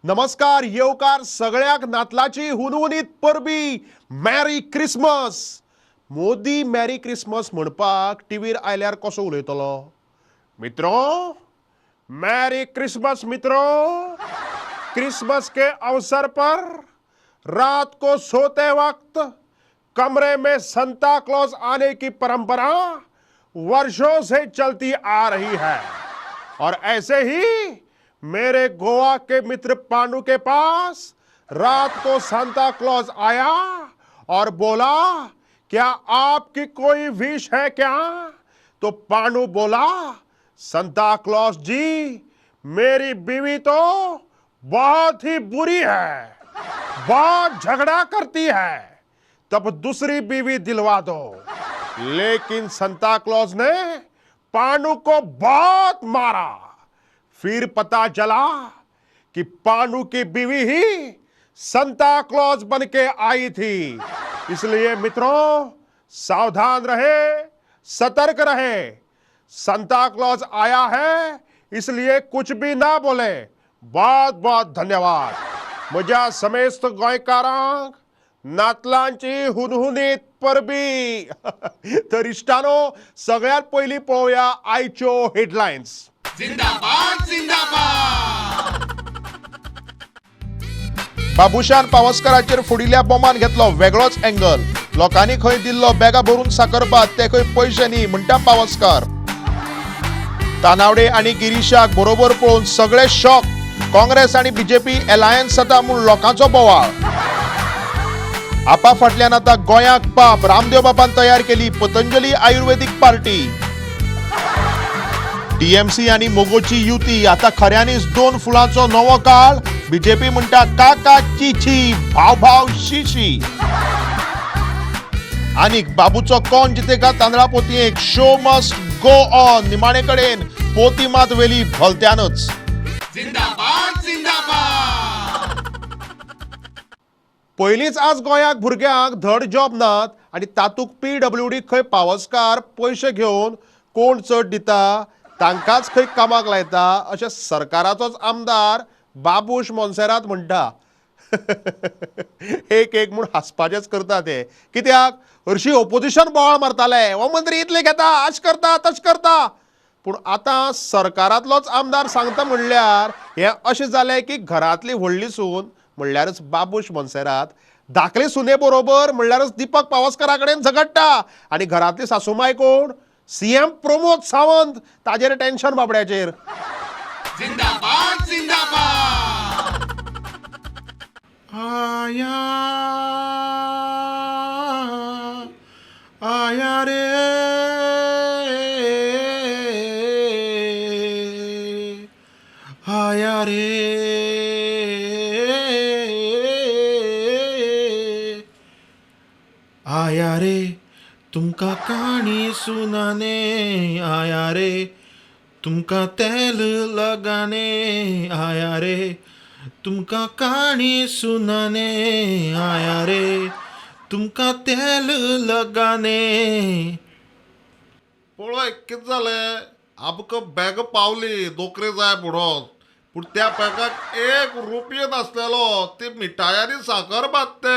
नमस्कार येवकार सगळ्याक नातलाची हुनहुनीत परबी मॅरी क्रिसमस। मोदी मॅरी क्रिसमस म्हणपाक टीव्हीर आयल्यार कसो उलयतलो? मित्रों, मैरी क्रिसमस मित्रों। क्रिसमस के अवसर पर रात को सोते वक्त कमरे में संता क्लॉज आने की परंपरा वर्षों से चलती आ रही है और ऐसे ही मेरे गोवा के मित्र पांडु के पास रात को सांता क्लॉज आया और बोला, क्या आपकी कोई विश है क्या? तो पांडु बोला, संता क्लॉज जी, मेरी बीवी तो बहुत ही बुरी है, बहुत झगड़ा करती है, तब दूसरी बीवी दिलवा दो। लेकिन संता क्लॉज ने पांडु को बहुत मारा। फिर पता चला कि पांडु की बीवी ही संता क्लॉज बन के आई थी। इसलिए मित्रों, सावधान रहे, सतर्क रहे। संता क्लॉज आया है, इसलिए कुछ भी ना बोले। बहुत बहुत धन्यवाद। म्हज्या समेस्त गोंयकारांक नातलांची हुनहुनीत परबी। तर इश्टानो, सगळ्यात पयलीं पळोवया आयच्यो हेडलायन्स। जिंदाबाद जिंदाबाद। बाबुशान पावसकाराचेर फुडिल्ल्या बोमान घेतलो वेगळोच अँगल। लोकांनी खंय दिल्लो बॅगा भरून साकरभात ते खंय पैसे न्ही म्हणटा पावसकार। तानावडे आणि गिरीशाक बरोबर पळोवन सगळे शॉक। काँग्रेस आणि बीजेपी अलायन्स जाता म्हूण लोकांचो बोवाळ। आपा फाटल्यान आतां गोंयाक पाप रामदेव बाबान तयार केली पतंजली आयुर्वेदिक पार्टी। टीएमसी आणि मोगोची युती आता खऱ्यांनीच दोन फुलांचो नवो काळ। बीजेपी म्हणटा काका चिची भाव भाव शिशी। आणि बाबूचो कोण जितेगा तांदळा पोतयेक शो मस्ट गो ऑन। निमाणे कडेन पोती मात वेली भलत्यानच। जिंदाबाद जिंदाबाद। पयलींच आज गोंयाक भुरग्यांक धड जॉब नात आणि तातूंत PWD खंय पावसकार पयशे घेवन कोण चड दिता तांकांच खंय कामाक लायता अशें सरकाराचोच आमदार बाबूश मोन्सेरात म्हणटा। एक म्हूण हांसपाचेंच करता ते। कित्याक हरशीं ओपोजिशन बोवाळ मारताले, हो मंत्री इतले घेता, अश करता तश करता। पूण आतां सरकारांतलोच आमदार सांगता म्हणल्यार हें अशें जालें की घरांतली व्हडली सून म्हणल्यारच बाबूश मोन्सेरात धाकले सुने बरोबर म्हणल्यारच दीपक पावसकारा कडेन झगडटा आनी घरांतली सासूमाय कोण? CM प्रमोद सावंत। ताजेर टेन्शन बाबड्याचेर। जिंदाबाद जिंदाबाद। आया आया रे आया रे आया रे तुमका काणी सुनाने। आया रे तुमका तेल लगाने। आया रे तुमका काणी सुनाने। आया रे तुमका तेल लगाने। पळय कितें जालें, आमकां बॅग पावली दोकरे जाय म्हणून, पूण त्या बॅगाक एक रुपयो नासलेलो। ती मिठायांनी साकर भाजते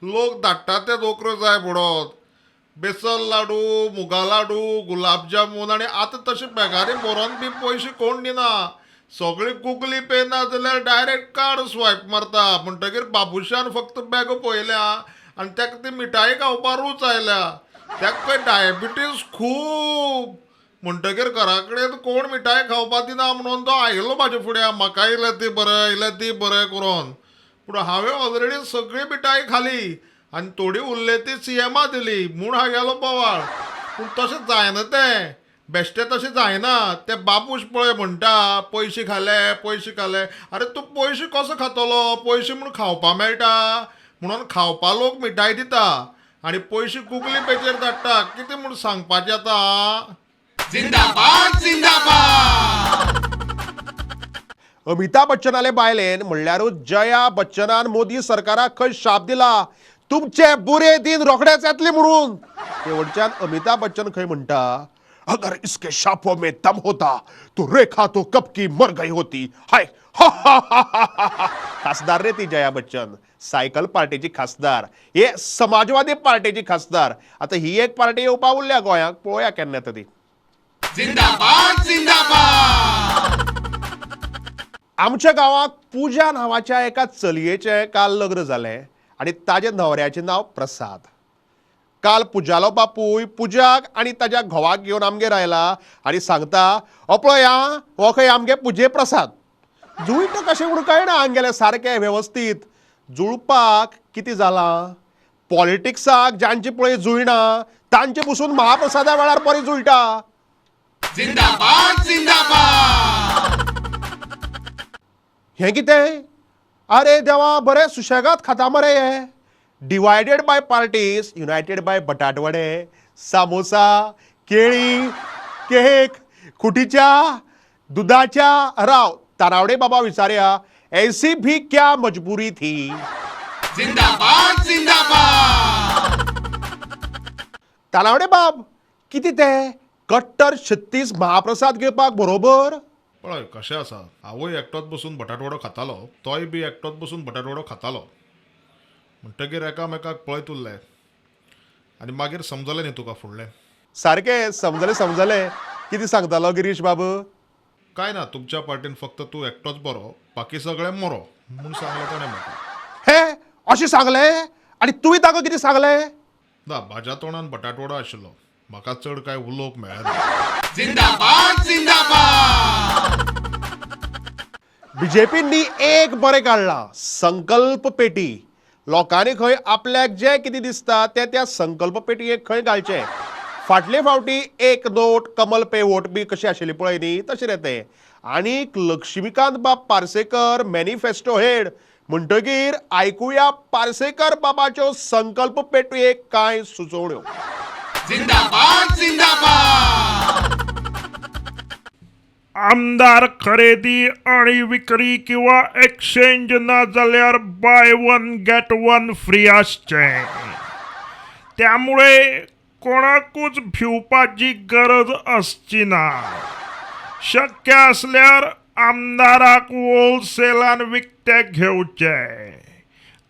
लोक धाडटा ते दोकऱ्यो जाय म्हणून। बेसन लाडू, मुगा लाडू, गुलाब जामून आनी आतां तशें बॅगांनी भरोन बी पयशे कोण दिना। सगळी गुगली पे ना जाल्यार डायरेक्ट कार्ड स्वायप मारता। म्हणटकीर बाबुशान फक्त बॅगो पळयल्या आनी ताका ती मिठाई खावपा रूच आयल्या। ताका खंय डायबिटीज खूब। म्हणटकीर घरा कडेन कोण मिठाई खावपा दिना म्हणून तो आयलो म्हाजे फुड्यान, म्हाका इल्लें ती बरें, इल्लें ती बरें करून। पूण हांवें ऑलरेडी सगळी मिठाई खाली आनी थोडी उरली ती CMा दिली म्हूण हांगेलो बोवाळ। पूण तशें जायना तें, बेश्टें तशें जायना। ते बाबूश पळय म्हणटा पयशे खाले पयशे खाले। अरे तूं पयशे कसो खातलो? पयशे म्हूण खावपा मेळटा म्हणून खावपा लोक मिठाई दिता आनी पयशे गुगली पेचेर धाडटा। कितें म्हूण सांगपाचें आतां? जिंदाबाद जिंदाबाद। अमिताभ बच्चनाले बायलेन म्हणल्यारूच जया बच्चनान मोदी सरकाराक खंय शाप दिला, तुमचे बुरे दिन रोखडेच येतले म्हणून। तेवटच्यान अमिताभ बच्चन खंय म्हणटा, अगर इसके शापों में दम होता तो रेखा तो कब की मर गई होती. हाय हा हा हा हा हा हा. खासदार रे ती जया बच्चन, सायकल पार्टीची खासदार, हे समाजवादी पार्टीची खासदार. आता ही एक पार्टी येवपा उरल्या गोंयाक, पळोवया केन्ना येता ती. जिंदाबाद जिंदाबाद आमच्या गावात पूजा नावाच्या एका चलयेचें काल लग्न जालें आनी ताच्या न्हवऱ्याचें नांव प्रसाद. काल पुजालो बापूय पुजाक आनी ताच्या घोवाक घेवन आमगेर आयला आनी सांगता, पळय आं, हो खंय आमगे पुजे प्रसाद. जुळीत कशें उडकयना हांगेलें सारकें वेवस्थीत. जुळपाक कितें जालां? पॉलिटिक्साक जांची पळय जुळना तांचे पसून महाप्रसादा वेळार बरी जुळटा. जिंदाबाद जिंदाबाद हें कितें? अरे देवा, बरें सुशेगाद खाता मरे हे. Divided by parties, united by बटाटवडे, सामोसा, केळी, केक, खुटीच्या, दुधाच्या. राव, तानावडे बाबा विचारया, ऐसी भी क्या मजबूरी थी? जिंदाबाद जिंदाबाद तानावडे बाब, कितें तें कट्टर 36 महाप्रसाद घेवपाक बरोबर? पळय कशें आसा, हांवूय एकटोच बसून बटाटवडो खातालो, तोय बी एकटोच बसून बटाटवडो खातालो. म्हणटगीर एकामेकाक पळयत उरले आनी मागीर समजलें न्ही तुका फुडलें. सारकें समजलें. कितें सांगतालो गिरीश बाबू? काय ना, तुमच्या पार्टीन फक्त तूं एकटोच बरो, बाकी सगळे मरो म्हूण सांगलें ताणें म्हाका. हे अशें सांगलें? आनी तुवें ताका कितें सांगलें? ना, म्हाज्या तोंडान बटाटवडो आशिल्लो, म्हाका चड कांय उलोवंक मेळना. जिंदाबाद जिंदाबाद बीजेपींनी एक बरें काडलां, संकल्प पेटी. लोकांनी खंय आपल्याक जें कितें दिसता तें त्या संकल्प पेटयेक खंय घालचें. फाटले फावटी एक नोट कमल पे वोट बी कशी आशिल्ली पळय न्ही, तशें रे तें. आनीक लक्ष्मीकांत बाब पार्सेकर मॅनिफेस्टो हेड म्हणटकीर आयकुया पार्सेकर बाबाच्यो संकल्प पेटयेक कांय सुचोवण्यो. जिंदाबाद जिंदाबाद आमदार खरेदी आणि विक्री किंवा एक्सचेंज ना जाल्यार by one get one free आसचे. त्यामुळे कोणाकूच भिवपाची गरज आसची ना. शक्य असल्यार आमदाराक होलसेलान विकते घेवचे,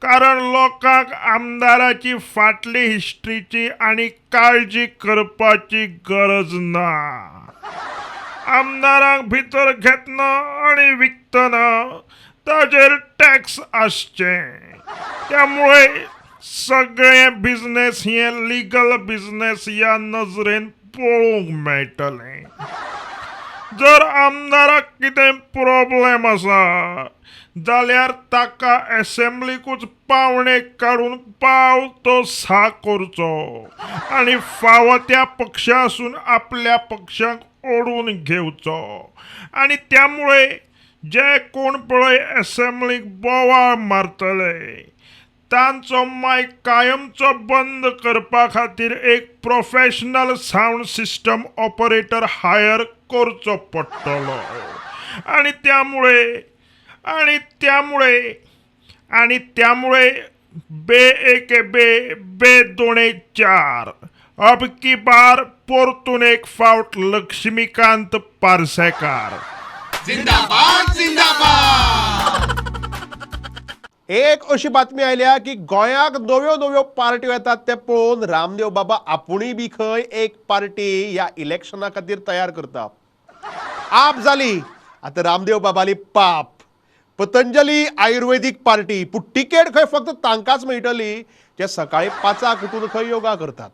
कारण लोकांक आमदाराची फाटली हिस्ट्रीची आणि काळजी करपाची गरज ना. आमदारांक भितर घेतना आणि विकतना ताजेर टॅक्स आसचे. त्यामुळे सगळे बिझनेस हे लिगल बिझनेस ह्या नजरेन पळोवंक मेळटले. जर आमदाराक कितें प्रॉब्लेम आसा जाल्यार ताका असेंब्लीकूच पावणे काडून पाव तो सा करचो आनी फावो त्या पक्षासून आपल्या पक्षाक ओडून घेवचो. आनी त्यामुळे जे कोण पळय असेंब्लीक बोवाळ मारतले तांचो मायक कायमचो बंद करपा खातीर एक professional sound system operator hire करचो पडटलो. आनी त्यामुळे बे एके बे दोणे चार अब की बार परतून एक फावट लक्ष्मीकांत पार्सेकार. जिंदाबाद जिंदाबाद एक अशी बातमी आयल्या की गोंयाक नव्यो पार्ट्यो येतात ते पळोवन रामदेव बाबा आपुणूय बी खंय एक पार्टी ह्या इलेक्शना खातीर तयार करता. आप जाली, आतां रामदेव बाबाली पाप. पतंजली आयुर्वेदीक पार्टी, पूण तिकेट खंय फक्त तांकांच मेळटली जे सकाळी 5 उठून खंय योगा करतात.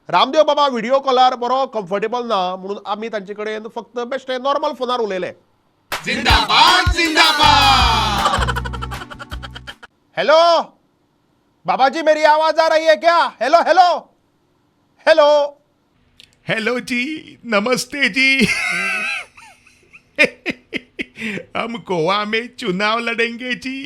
रामदेव बाबा व्हिडिओ कॉलार बरो कम्फर्टेबल ना म्हणून आमी तांचे कडेन फक्त बेश्टे नॉर्मल फोनार उलयले. जिंदाबाद जिंदाबाद हेलो बाबाजी, मेरी आवाज आ रही है क्या? Hello hello hello. हेलो जी, नमस्ते जी. हम गोवा में चुनाव लड़ेंगे जी,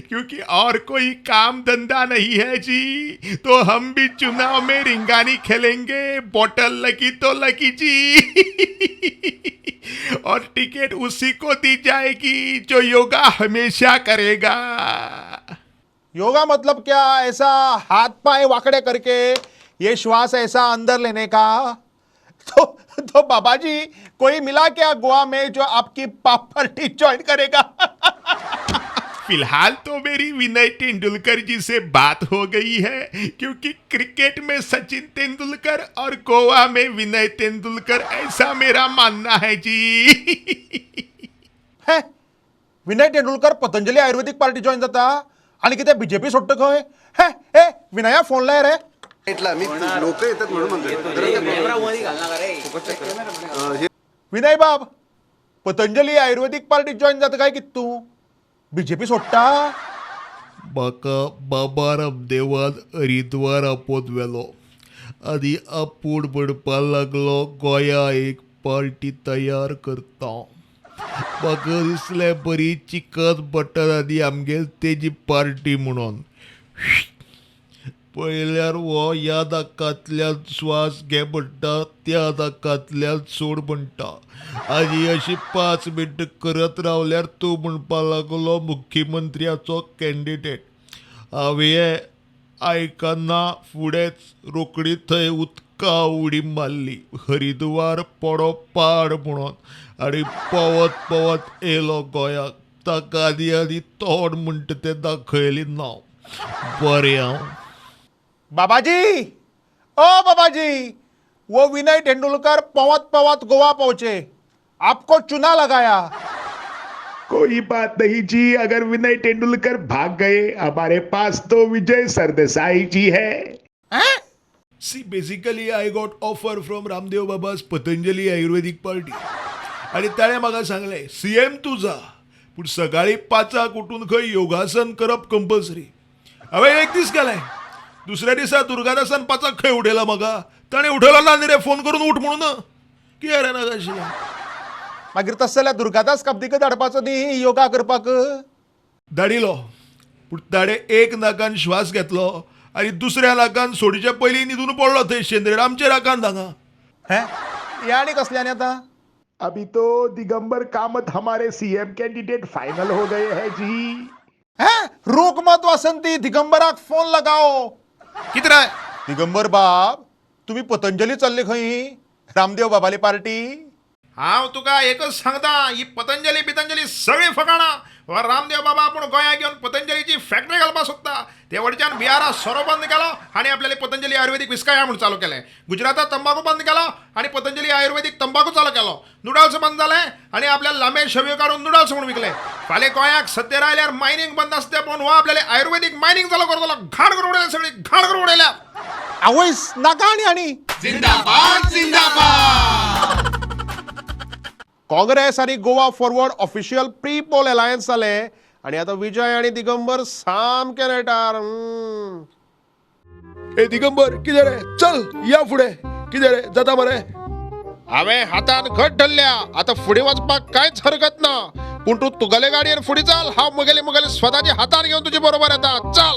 क्योंकि और कोई काम धंधा नहीं है जी, तो हम भी चुनाव में रिंगानी खेलेंगे. बोतल लगी तो लगी जी. और टिकट उसी को दी जाएगी जो योगा हमेशा करेगा. योगा मतलब क्या? ऐसा हाथ पाए वाकड़े करके ये श्वास ऐसा अंदर लेने का? तो बाबा जी कोई मिला क्या गोवा में जो आपकी पाप पार्टी ज्वाइन करेगा? फिलहाल तो मेरी विनय तेंदुलकर जी से बात हो गई है, क्योंकि क्रिकेट में सचिन तेंदुलकर और गोवा में विनय तेंदुलकर, ऐसा मेरा मानना है जी. है विनय तेंडुलकर पतंजली आयुर्वेदिक पार्टी जॉईन जाता आणि किती बीजेपी सोडतं खंय? हे ए विनया फोन लाय रे. लोक येतात म्हणून म्हणतो. विनय बाब पतंजली आयुर्वेदिक पार्टी जॉईन जाता काय की तू बीजेपी सोडटा? म्हाका बाबा रामदेवान हरिद्वार आपोत वेलो आनी आपूण म्हणपा लागलो गोंया एक पार्टी तयार करता. म्हाका दिसलें बरी चिकन बटर आनी आमगेर तेजी पार्टी म्हणून. पळयल्यार हो ह्या नाकांतल्यान श्वास घे म्हणटा, त्या नाकांतल्यान सोड म्हणटा, आनी अशी 5 मिनटां करत रावल्यार तूं म्हणपा लागलो मुख्यमंत्र्याचो कॅन्डिडेट. हांवें आयकना फुडेंच रोखडी थंय उदका उडी मारली, हरिद्वार पडो पाड म्हणून, आनी पवत पवत येयलो गोंयाक. ताका आनी तोंड म्हणटा तें दाखयली ना. बरें हांव. बाबाजी ओ बाबाजी वो विनय तेंदुलकर पवत पवत गोवा पहुंचे, आपको चुना लगाया. कोई बात नहीं जी, अगर विनय तेंदुलकर भाग गए हमारे पास तो विजय सरदेसाई जी है. See, basically I got offer from Ramdev Baba's Patanjali ayurvedic party, आणि ताणें म्हाका सांगलें CM तूं जा, पूण सकाळी 5 उठून खंय योगासन करप कंपल्सरी. हांवें एक दीस केलें, दुसऱ्या दिसा दुर्गादासान 5 खंय उठयला म्हाका. ताणें उठयलो ना न्ही रे, फोन करून उठ म्हणून. कितें रे नाका आशिल्लें. मागीर तशें जाल्यार दुर्गादास काब्दीकर धाडपाचो न्ही योगा करपाक. धाडिलो, पूण ताणें एक नाकान श्वास घेतलो आनी दुसऱ्या नाकान सोडचे पयलीं न्हिदून पडलो थंय शेंद्रे रामचे राकान हांगा. हे हे आनी कसल्यानी आतां? अभी तो दिगंबर कामत हमारे सीएम कैंडिडेट फाइनल हो गए हैं जी. हैं रोक मत वासंती, दिगंबराक फोन लगाओ. कितें रे? दिगंबर बाब तुम्ही पतंजली चालले खंय? रामदेव बाबाली पार्टी? हांव तुका एकच सांगता, ही पतंजली बितंजली सगळी फकाणां. हो रामदेव बाबा आपूण गोंयांत घेवन पतंजलीची फॅक्टरी घालपाक सोदता. ते वटच्यान बिहारात सोरो बंद केलो आनी आपल्याली पतंजली आयुर्वेदीक विस्काया म्हणून चालू केलें. गुजरातात तंबाखू बंद केलो आनी पतंजली आयुर्वेदीक तंबाखू चालू केलो. नुडल्स बंद जाले आनी आपल्या लांबे शव्यो काडून नुडल्स म्हणून विकले. फाल्यां गोंयाक सत्य रायल्यार मायनिंग बंद आसता, पूण हो आपल्याली आयुर्वेदीक मायनिंग चालू करतलो. घाण करून उडयल्या सगळी, घाण करून उडयल्या. आवयस नाका आनी जिंदाबाद जिंदाबाद. काँग्रेस आणि Goa forward official pre poll alliance जाले आणि आता विजय आणि दिगंबर सामके नेटार. ए दिगंबर कितें रे, चल या फुडें. कितें रे जाता मरे? हांवें हातान घट धरल्या, आता फुडें वचपाक कांयच हरकत ना. पूण तूं तुगेले गाडयेन फुडें चल, हांव मुगेले स्वताच्या हातान घेवन तुजे बरोबर येता. चल.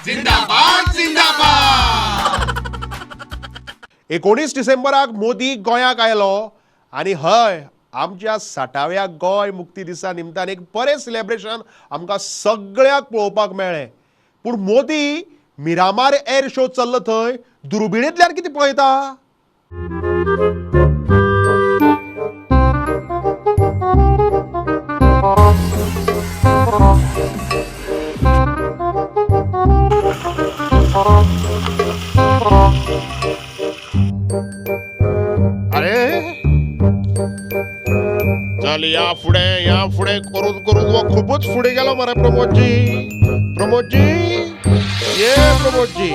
जिंदाबाद जिंदाबाद. 19 डिसेंबराक मोदी गोंयाक आयलो आणि हय आमच्या 60व्या गोंय मुक्ती दिसा निमतान एक बरें सेलिब्रेशन आमकां सगळ्याक पळोवपाक मेळ्ळें. पूण मोदी मिरामार एअर शो चल्लो थंय दुर्बिणींतल्यान कितें पळयता? चल या फुडें करून करून वो खूपच फुडें गेलो मरे प्रमोदजी. ये प्रमोदजी.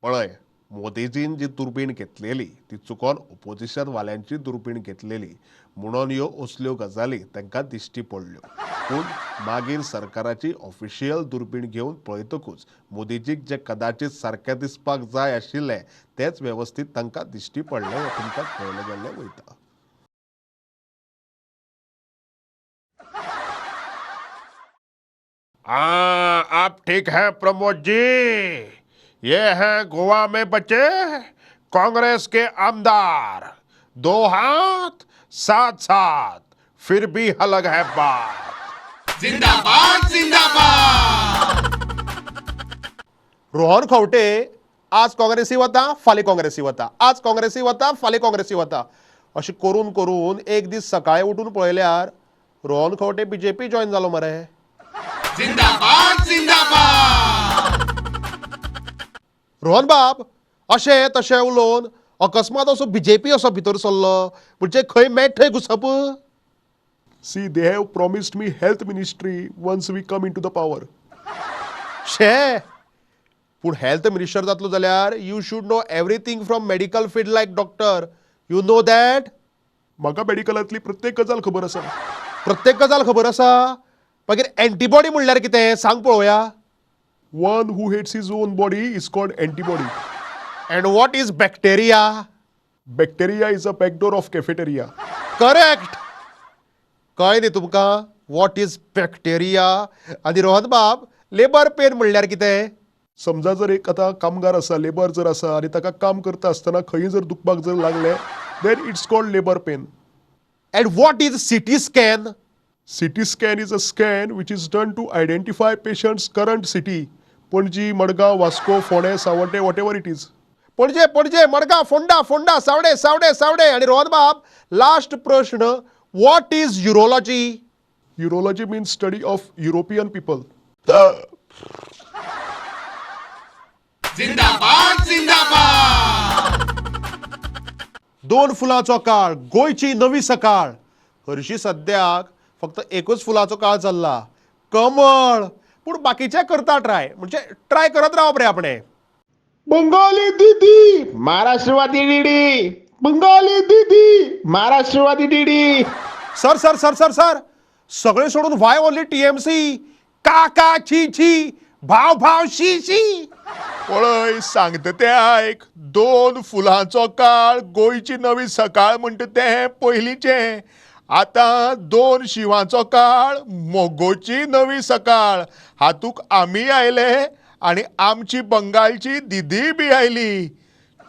पळय मोदीजीन जी दुर्बीण घेतलेली ती चुकोन ओपोजिशन वाल्यांची दुर्बीण घेतलेली म्हणून ह्यो असल्यो गजाली तांकां दिश्टी पडल्यो. पूण मागीर सरकाराची ऑफिशियल दुर्बीण घेवन पळयतकूच मोदीजीक जे कदाचित सारकें दिसपाक जाय आशिल्लें तेच वेवस्थीत तांकां दिश्टी पडलें हें तुमकां कळलें गेल्लें वयता. आप ठीक है प्रमोद जी. ये है गोवा में बचे कांग्रेस के आमदार. 2 हाथ साथ साथ फिर भी अलग है बात. जिंदाबाद जिंदाबाद रोहन खंवटे आज काँग्रेसी वता फाल्यां काँग्रेसी वता, आज काँग्रेसी वता फाल्यां काँग्रेसी वता, अशें करून करून एक दीस सकाळीं उठून पळयल्यार रोहन खंवटे बीजेपी जॉयन जालो मरे. जिंदाबाद जिंदाबाद रोहन बाब अशें तशें उलोवन अकस्मात असो बीजेपी असो भितर सरलो म्हणजे खंय मेळट थंय घुसप. See, they have promised me health ministry once we come into the power. शे पूण हेल्थ मिनिस्टर जातलो जाल्यार you should no everything from medical field like doctor. You know that. म्हाका मेडिकलांतली प्रत्येक गजाल खबर आसा. प्रत्येक गजाल खबर आसा. मागीर एंटीबॉडी म्हणल्यार कितें सांग पळोवया. One who hates his own body is called antibody. And what is bacteria. Bacteria is a backdoor of cafeteria. Correct. कळ्ळें न्ही तुमकां वॉट इज बॅक्टेरिया. आनी रोहन बाब लेबर पेन म्हणल्यार कितें. समजा जर एक आतां कामगार आसा, लेबर जर आसा आनी ताका काम करता आसतना खंय जर दुखपाक जर लागलें then it's called labour pain. And what is CT scan. CT scan is a scan which is done to identify patient's current city. Panaji, Madgaon, Vasco, Phone, Savante, whatever it is. Panaji Panaji Madgaon Phonda Phonda Sawade Sawade Sawade. आणि रोहन बाब last प्रश्न what is urology. Urology means study of European people. जिंदाबाद जिंदाबाद दोन फुलांचो काळ गोंयची नवी सकाळ. हरशी सद्याक फक्त एकूच फुलांचो काळ चल्ला कमळ. पूण बाकीचे करता ट्राय म्हणजे ट्राय करत रावप रे आपणे. Bengali Didi, Maharashtrawadi Didi. Bengali Didi, Maharashtrawadi Didi. Sir sir sir sir sir सगळे सोडून व्हाय ओनली टीएमसी. का का छी छी भाव भाव शी शी. पळय सांगता तें आयक. दोन फुलांचो काळ गोंयची नवी सकाळ म्हणटा तें पयलींचें. आतां दोन शिवांचो काळ मोगोची नवी सकाळ. हातूंत आमी आयले आनी आमची बंगालची दिदी बी आयली.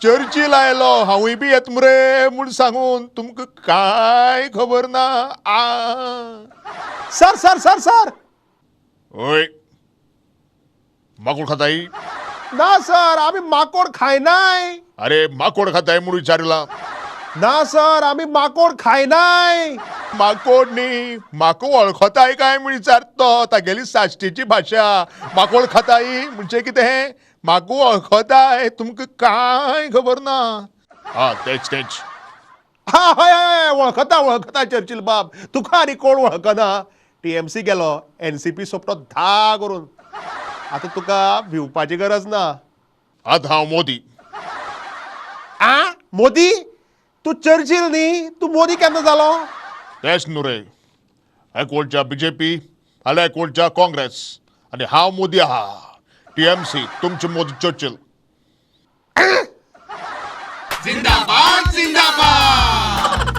चर्चील आयलो हांवूय बी येता मरे म्हूण सांगून तुमकां कांय खबर ना. Sir sir sir sir. ओय माकोड खाताय. ना सर आम्ही माकोड खायनाय. अरे माकोड खाताय म्हणून विचारला. ना सर आम्ही माकोड खायनाय. माकोड न्ही म्हाका वळखताय काय म्हूण विचारतो. तागेली साश्टीची भाशा. माकोड खाताय म्हणजे कितें. म्हाका वळखताय तुमकां कांय खबर ना. हा तेच तेच. हा हय हय वळखता वळखता चर्चिल बाब. तुका आनी कोण वळखना. टीएमसी गेलो एनसीपी सोंपलो धा करून. आता तुका भिवपाची गरज ना. आतां हांव मोदी. आ मोदी. तू चर्चिल न्ही तू मोदी केन्ना जालो. तेच न्हू रे. एकवटच्या बीजेपी फाल्यां एकवटच्या काँग्रेस आनी हांव मोदी आहा. टीएमसी तुमचे मोदी चर्चिल. जिंदाबाद जिंदाबाद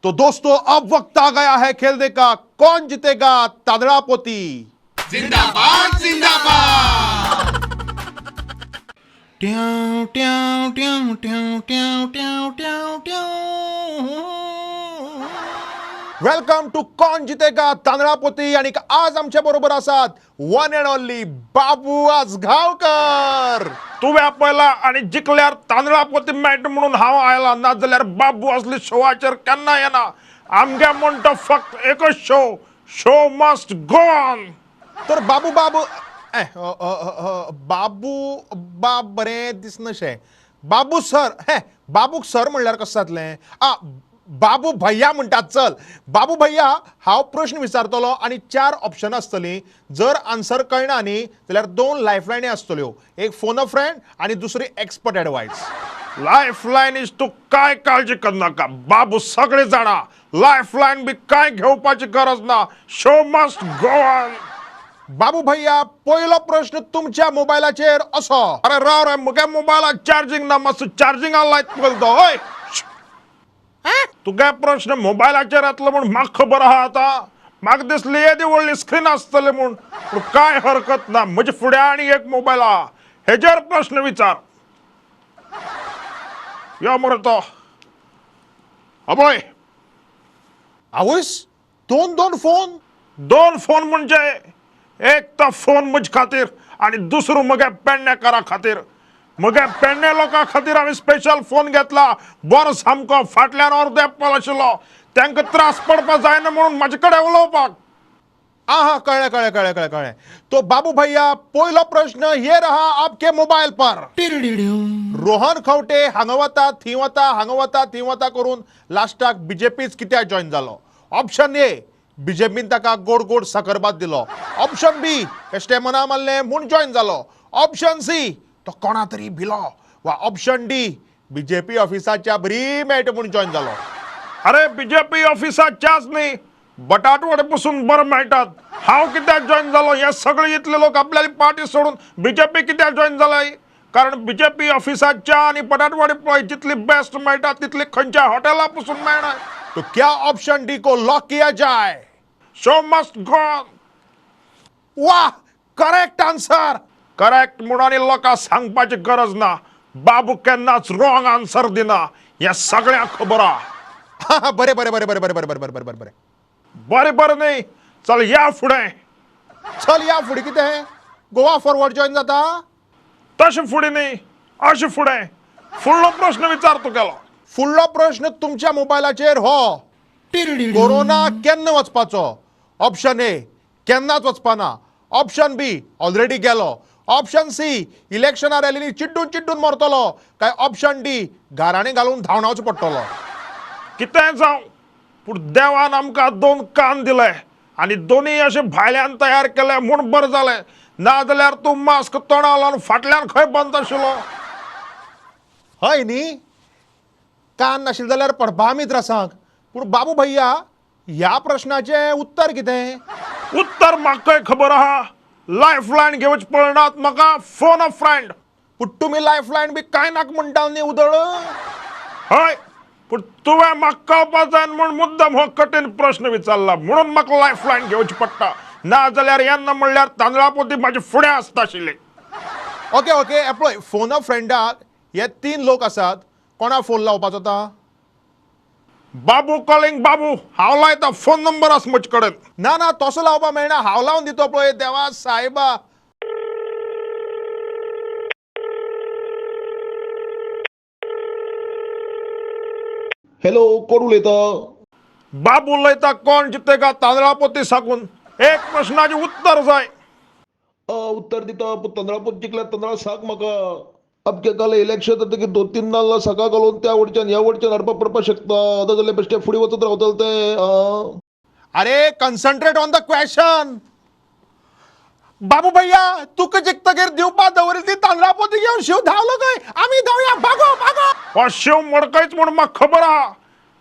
तो दोस्तों अब वक्त आ गया है खेलने का. कौन जीतेगा तांदळा पोती. जिंदाबाद जिंदाबाद ट्याव ट्याव ट्याव ट्याव ट्याव ट्याव ट्याव ट्याव. वेलकम टू कोण जितेगा तांदळा पोती. आणि आज आमच्या बरोबर आसात वन अँड ओनली बाबू आजगावकर. तुवें आपयला आणि जिखल्यार तांदळा पोती मेळटा म्हणून हांव आयला. ना जाल्यार बाबू असली शोवाचेर केन्ना येना. आमगे म्हणटा फक्त एकच show. Show must go on. तर बाबू बाबू बाबू बाब बरें दिसनाशें. बाबू सर बाबूक सर म्हणल्यार कशें जातलें. बाबू भैया म्हणटात चल. बाबू भैया हांव प्रश्न विचारतलो आणि 4 ऑप्शन आसतलीं. जर आन्सर कळना न्ही जाल्यार 2 लायफलायनी आसतल्यो. एक फोन अ फ्रेंड आणि दुसरी एक्सपर्ट एडवायस. लायफलायन इज तू काय काळजी कर नाका. बाबू सगळे जाणा. लायफलायन बी काय घेवपाची गरज ना. Show must go on. Babu Bhaiya पयलो प्रश्न तुमच्या मोबायलाचेर असो. अरे राव रे म्हज्या मोबायलाक चार्जिंग ना. मातसो चार्जिंगाक लायत पळयतो. हय तुगे प्रश्न मोबायलाचेर येतलो म्हूण म्हाका खबर आहा. आतां म्हाका दिसली येदी व्हडली स्क्रीन आसतली म्हूण. पूण काय हरकत ना. म्हजे फुडें आनी एक मोबायल आहा. हेजेर प्रश्न विचार. यो मरे तो. आवय आवयस 2 फोन दोन फोन म्हणजे एक तर फोन म्हज खातीर आणि दुसरो मगे पेडणेकारा खातीर. मगे पेडणे लोकां खातीर हांवें स्पेशल फोन घेतला. बरो सामको फाटल्यान अर्दो एप्पल आशिल्लो. तांकां त्रास पडपा जायना म्हणून म्हाजे कडेन उलोवपाक. आहा कळ्ळें. तो बाबू भैया पयलो प्रश्न ये रहा आपके मोबाईल पर. रोहन खंवटे हांगा वता थी वता हांगा वता थी वता करून लास्टाक बीजेपीच कित्याक जॉइन जालो. ऑप्शन ए बीजेपीन ताका गोड गोड साकरभात दिलो. ऑप्शन बी बेश्टे मना मारले म्हूण जॉइन जालो. ऑप्शन सी तो कोणा तरी भिलो. वा ऑप्शन डी बीजेपी ऑफिसाच्या बरी मेळट म्हूण जॉइन जालो. अरे बीजेपी ऑफिसाच्याच न्ही बटाटवडे पासून बरं मेळटात. हांव कित्याक जॉइन जालो हे सगळे इतले लोक आपल्याली पार्टी सोडून बीजेपी कित्याक जॉइन जालाय. कारण बीजेपी ऑफिसाच्या आणि बटाटवडे पळय जितली बेस्ट मेळटा तितली खंयच्या हॉटेला पासून मेळना. तो क्या ऑप्शन डी को लॉक किया जाए. शो मस्ट गो. वाह करेक्ट आन्सर. करेक्ट म्हणून आनी लोकांक सांगपाची गरज ना. बाबू केन्नाच रॉंग आन्सर दिना हे सगळ्यांक खबर आहा. बरे बरें न्ही चल या फुडें. चल या फुडें कितें गोवा फॉरवर्ड जॉइन जाता. तशें फुडें न्ही अशें फुडें. फुडलो प्रश्न विचारतो केलो. फुडलो प्रश्न तुमच्या मोबायलाचेर हो. कोरोना केन्ना वचपाचो. ऑप्शन ए केन्नाच वचपाना. ऑप्शन बी ऑलरेडी गेलो. ऑप्शन सी इलेक्शना रॅलीनी चिड्डून मरतलो. काय ऑप्शन डी गाराणें घालून धांवडावचो पडटलो. कितें जावं पूण देवान आमकां दोन कान दिले आनी दोनी अशे भायल्यान तयार केले म्हूण बरें जालें. नाजाल्यार तूं मास्क तोंडार लावन फाटल्यान खंय बंद आशिल्लो. हय न्ही कान नाशिल्ले जाल्यार पडपा आमी त्रासांक. पूण बाबू भैया ह्या प्रश्नाचें उत्तर कितें. उत्तर म्हाकाय खबर आहा. लायफलायन घेवच पडनात म्हाका फोन अ फ्रेंड. पूण तुमी लायफलायन बी कांय नाका म्हणटा न्ही उदळ. हय पूण तुवें म्हाका कळपा जाय म्हूण मुद्दम हो कठीण प्रश्न विचारला म्हणून म्हाका लायफलायन घेवची पडटा. नाजाल्यार येन्ना म्हणल्यार तांदळा पोती म्हाजे फुडें आसता आशिल्ली. ओके पळय फोन अ फ्रेंडाक हे 3 लोक आसात. कोणा फोन लावपाचो आता. बाबू कॉलिंग बाबू. हांव लायता फोन नंबर आसा म्हजे कडेन. ना तसो लावपा मेळना. हांव लावन दितो पळय देवा सायबा. हॅलो कोण उलयता. बाबू उलयता कोण जितेगा तांदळा पोती साकून. एक प्रश्नाचे उत्तर जाय. उत्तर दिता पूण तांदळा पोत जिंकल्यार तांदळा साक म्हाका. अमके काल इलेक्शन जातकीर 2-3 नाल्ल साका घालून त्या वडच्यान ह्या वडच्यान हाडपा पडपाक शकता. आतां जाल्यार बेश्टे फुडें वचत रावतले ते. अरे कन्सन्ट्रेट ऑन द क्वेश्चन. बाबू भैया तुका जिखतकीर दिवपा दवरली ती तांदळा पोती घेवन शिव धांवलो खंय. आमी धांवया भागो. हो शिव मडकयच म्हूण म्हाका खबर आहा.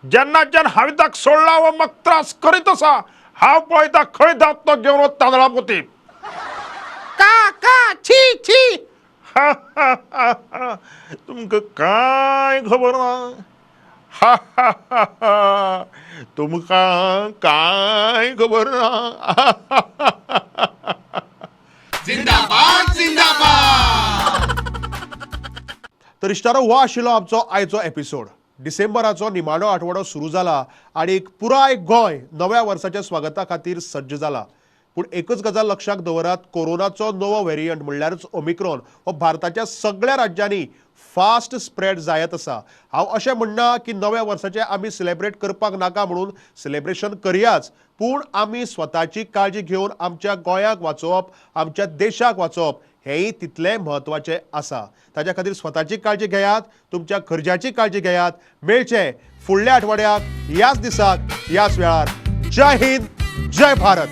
जेन्नाच्यान हांवें ताका सोडला व म्हाका त्रास करीत आसा हांव पळयता खंय धांवता तो घेवन तांदळा पोती. का छी तुमकां कांय खबर ना. तुमकां कांय खबर ना. जिंदाबाद जिंदाबाद. तर इश्टारो हो आशिल्लो आमचो आयचो एपिसोड. डिसेंबराचो निमाणो आठवडो सुरू जाला आणि पुराय गोंय नव्या वर्साच्या स्वागता खातीर सज्ज जाला. पूण एकच गजाल लक्षात दवरात. कोरोनाचो नवो व्हेरियंट म्हणल्यारच ओमिक्रॉन हो भारताच्या सगळ्या राज्यांनी फास्ट स्प्रेड जायत आसा. हांव अशें म्हणना की नव्या वर्साचें आमी सेलेब्रेट करपाक नाका म्हणून सेलेब्रेशन करयाच. पूण आमी स्वताची काळजी घेवन आमच्या गोंयाक वाचोवप आमच्या देशाक वाचोवप हेंय तितलें म्हत्वाचें आसा. ताच्या खातीर स्वताची काळजी घेयात. तुमच्या गरजाची काळजी घेयात. मेळचे फुडल्या आठवड्याक ह्याच दिसाक ह्याच वेळार. जय हिंद जय भारत.